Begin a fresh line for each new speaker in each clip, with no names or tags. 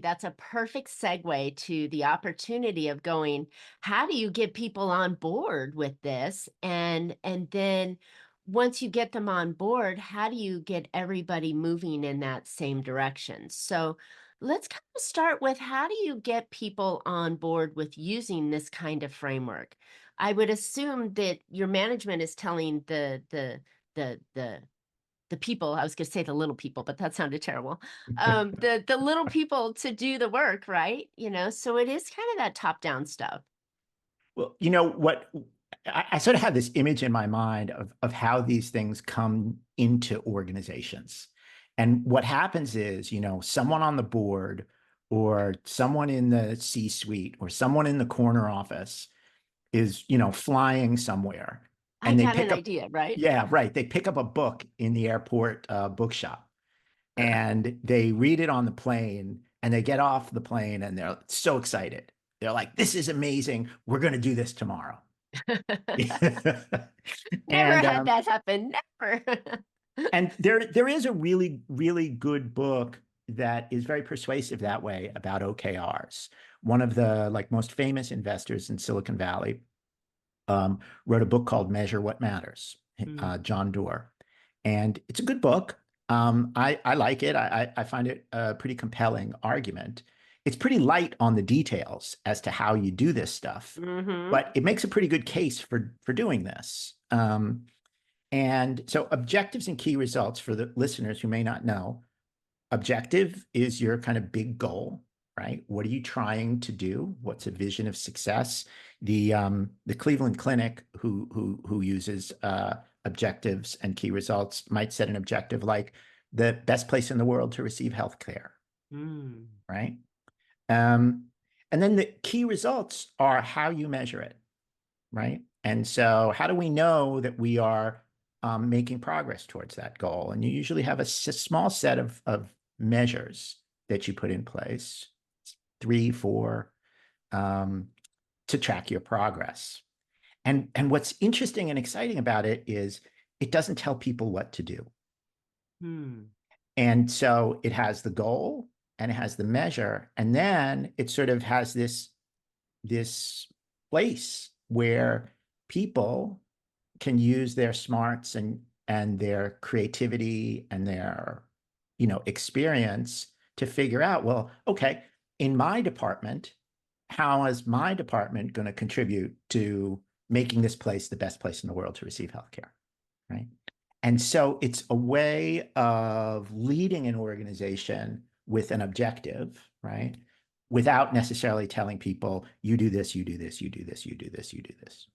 That's a perfect segue to the opportunity of going, how do you get people on board with this? And then once you get them on board, how do you get everybody moving in that same direction? So let's kind of start with, how do you get people on board with using this kind of framework? I would assume that your management is telling the people, I was gonna say the little people, but that sounded terrible. The little people to do the work, right? So it is kind of that top-down stuff.
Well, you know what? I sort of have this image in my mind of how these things come into organizations. And what happens is, someone on the board or someone in the C-suite or someone in the corner office is, flying somewhere
I
and they
got an
pick up,
idea, right?
yeah, right. They pick up a book in the airport bookshop and they read it on the plane and they get off the plane and they're so excited. They're like, this is amazing. We're going to do this tomorrow.
Never
and
had that happen, never.
and there is a really, really good book that is very persuasive that way about OKRs. One of the most famous investors in Silicon Valley wrote a book called Measure What Matters,
Mm,
John Doerr. And it's a good book. I like it. I find it a pretty compelling argument. It's pretty light on the details as to how you do this stuff,
mhm.
but it makes a pretty good case for doing this. And so objectives and key results for the listeners who may not know, objective is your kind of big goal, right? What are you trying to do? What's a vision of success? The Cleveland Clinic, who uses objectives and key results, might set an objective like the best place in the world to receive healthcare,
Mm.
right? Um, and then the key results are how you measure it, right? And so, how do we know that we are making progress towards that goal? And you usually have a small set of measures that you put in place, three, four, um, to track your progress. And what's interesting and exciting about it is it doesn't tell people what to do.
Hmm.
And so it has the goal and it has the measure, and then it sort of has this place where people can use their smarts and their creativity and their experience to figure out, well, okay, in my department, how is my department going to contribute to making this place the best place in the world to receive healthcare, right? And so it's a way of leading an organization with an objective, right? Without necessarily telling people, you do this, you do this, you do this, you do this, you do this.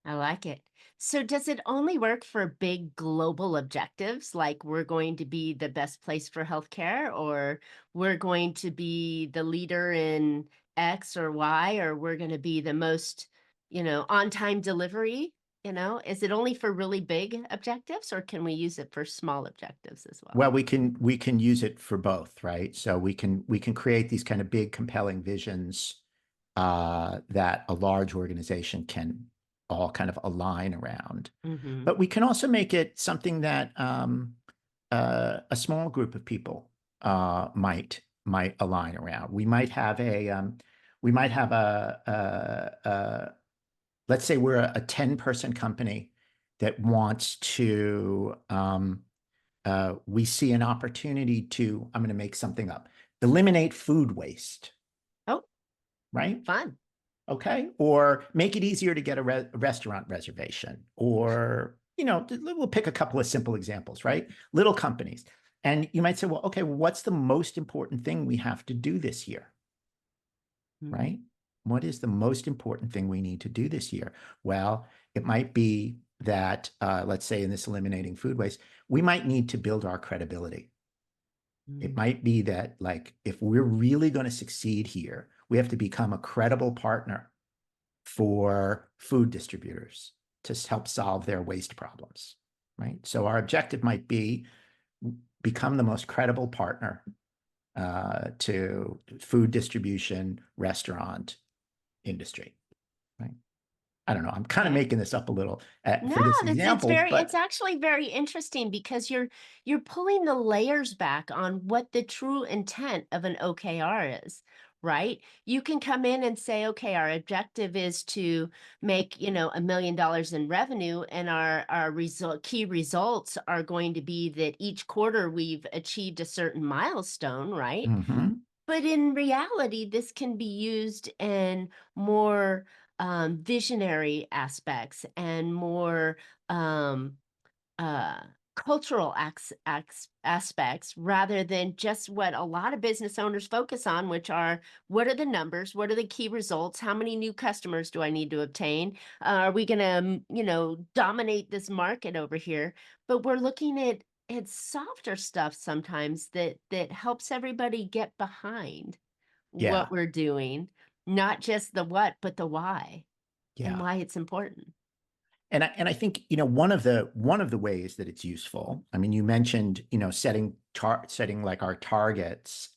I like it. So does it only work for big global objectives, like we're going to be the best place for healthcare, or we're going to be the leader in X or Y, or we're going to be the most, on-time delivery? Is it only for really big objectives, or can we use it for small objectives as well?
Well, we can use it for both, right? So we can create these kind of big, compelling visions that a large organization can all kind of align around.
Mm-hmm.
But we can also make it something that a small group of people might align around. We might have a let's say we're a 10-person company that wants to we see an opportunity to, I'm going to make something up, eliminate food waste,
Oh,
right?
fun.
Okay. Or make it easier to get a restaurant reservation. Or, we'll pick a couple of simple examples, right? Little companies. And you might say, well, okay, well, what's the most important thing we have to do this year,
Mm.
right? What is the most important thing we need to do this year? Well, it might be that, let's say in this eliminating food waste, we might need to build our credibility. It
Mm.
might be that, like, if we're really going to succeed here, we have to become a credible partner for food distributors to help solve their waste problems, right? So our objective might be become the most credible partner to food distribution restaurant industry, right? I don't know, I'm kind of
Okay.
making this up a little
No,
for this
it's
example,
it's
but
actually very interesting because you're pulling the layers back on what the true intent of an OKR is, right? You can come in and say, okay, our objective is to make, $1 million in revenue, and our key results are going to be that each quarter we've achieved a certain milestone, right?
Mhm.
But in reality, this can be used in more visionary aspects and more um, uh, cultural aspects rather than just what a lot of business owners focus on, which are what are the numbers, what are the key results, how many new customers do I need to obtain? Are we going to, dominate this market over here? But we're looking at softer stuff sometimes that helps everybody get behind what
Yeah,
we're doing, not just the what, but the why and
yeah.
why it's important.
And I think, one of the ways that it's useful, I mean, you mentioned, setting like our targets